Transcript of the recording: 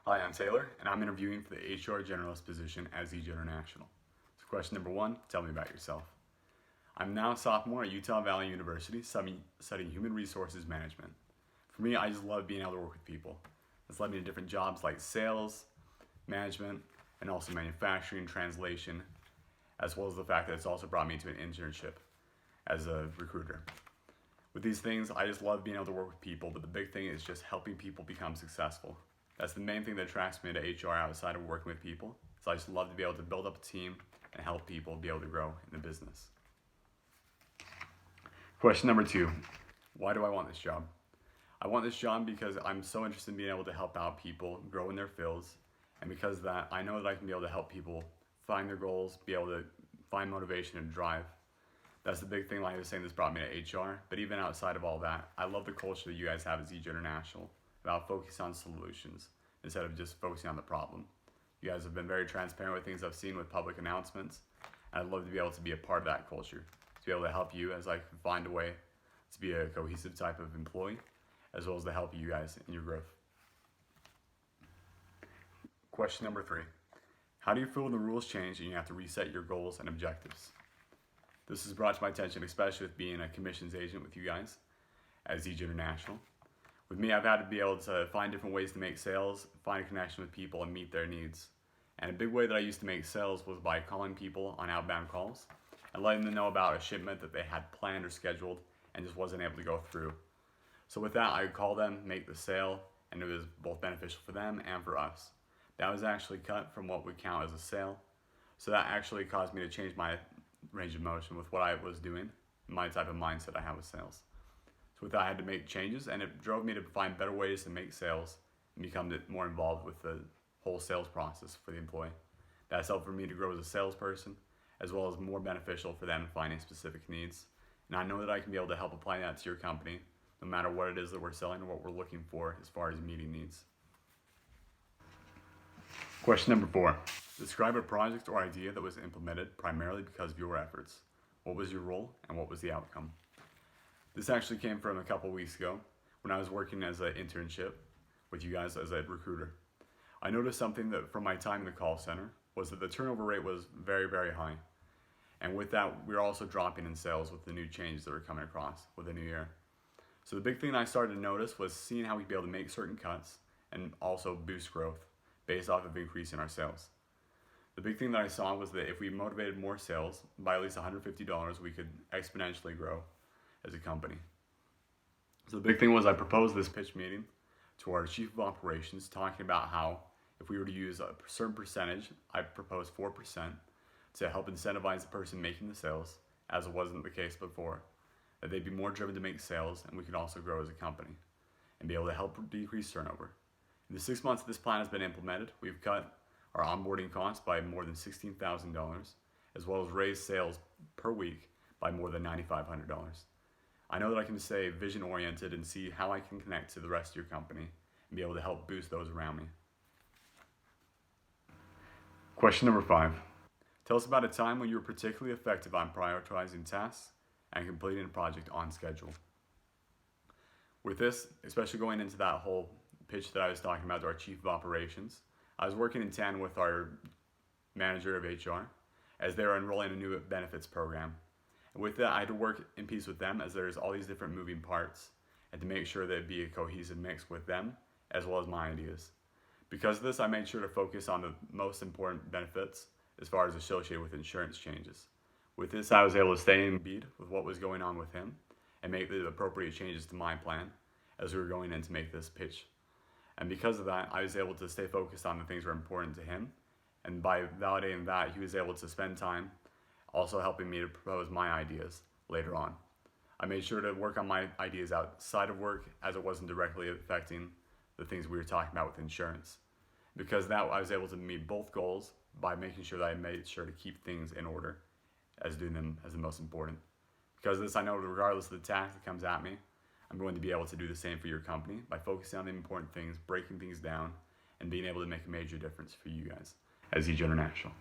Hi, I'm Taylor, and I'm interviewing for the HR Generalist position at ZJ International. So question number 1, tell me about yourself. I'm now a sophomore at Utah Valley University studying Human Resources Management. For me, I just love being able to work with people. It's led me to different jobs like sales, management, and also manufacturing, translation, as well as the fact that it's also brought me to an internship as a recruiter. With these things, I just love being able to work with people, but the big thing is just helping people become successful. That's the main thing that attracts me to HR outside of working with people. So I just love to be able to build up a team and help people be able to grow in the business. Question number 2, why do I want this job? I want this job because I'm so interested in being able to help out people grow in their fields, and because of that, I know that I can be able to help people find their goals, be able to find motivation and drive. That's the big thing, like I was saying, that's brought me to HR. But even outside of all that, I love the culture that you guys have at ZJ International about focusing on solutions instead of just focusing on the problem. You guys have been very transparent with things I've seen with public announcements, and I'd love to be able to be a part of that culture, to be able to help you as I find a way to be a cohesive type of employee, as well as to help you guys in your growth. Question number 3, how do you feel when the rules change and you have to reset your goals and objectives? This is brought to my attention, especially with being a commissions agent with you guys at ZJ International. With me, I've had to be able to find different ways to make sales, find a connection with people, and meet their needs. And a big way that I used to make sales was by calling people on outbound calls and letting them know about a shipment that they had planned or scheduled and just wasn't able to go through. So with that, I would call them, make the sale, and it was both beneficial for them and for us. That was actually cut from what would count as a sale. So that actually caused me to change my range of motion with what I was doing, my type of mindset I have with sales. So with that, I had to make changes, and it drove me to find better ways to make sales and become more involved with the whole sales process for the employee. That's helped for me to grow as a salesperson, as well as more beneficial for them finding specific needs. And I know that I can be able to help apply that to your company, no matter what it is that we're selling or what we're looking for as far as meeting needs. Question number 4. Describe a project or idea that was implemented primarily because of your efforts. What was your role and what was the outcome? This actually came from a couple weeks ago when I was working as an internship with you guys as a recruiter. I noticed something that from my time in the call center was that the turnover rate was very, very high. And with that, we were also dropping in sales with the new changes that were coming across with the new year. So the big thing I started to notice was seeing how we'd be able to make certain cuts and also boost growth based off of increasing our sales. The big thing that I saw was that if we motivated more sales by at least $150, we could exponentially grow as a company. So the big thing was I proposed this pitch meeting to our chief of operations, talking about how if we were to use a certain percentage, I proposed 4%, to help incentivize the person making the sales, as it wasn't the case before, that they'd be more driven to make sales, and we could also grow as a company and be able to help decrease turnover. In the 6 months that this plan has been implemented, we've cut our onboarding costs by more than $16,000, as well as raised sales per week by more than $9,500. I know that I can stay vision oriented and see how I can connect to the rest of your company and be able to help boost those around me. Question number 5. Tell us about a time when you were particularly effective on prioritizing tasks and completing a project on schedule. With this, especially going into that whole pitch that I was talking about to our chief of operations, I was working in tandem with our manager of HR as they were enrolling a new benefits program. And with that, I had to work in peace with them as there's all these different moving parts and to make sure that it'd be a cohesive mix with them as well as my ideas. Because of this, I made sure to focus on the most important benefits as far as associated with insurance changes. With this, I was able to stay in beat with what was going on with him and make the appropriate changes to my plan as we were going in to make this pitch. And because of that, I was able to stay focused on the things that were important to him. And by validating that, he was able to spend time also helping me to propose my ideas later on. I made sure to work on my ideas outside of work as it wasn't directly affecting the things we were talking about with insurance. Because of that, I was able to meet both goals by making sure that I made sure to keep things in order as doing them as the most important. Because of this, I know regardless of the task that comes at me, I'm going to be able to do the same for your company by focusing on the important things, breaking things down, and being able to make a major difference for you guys as ZJ International.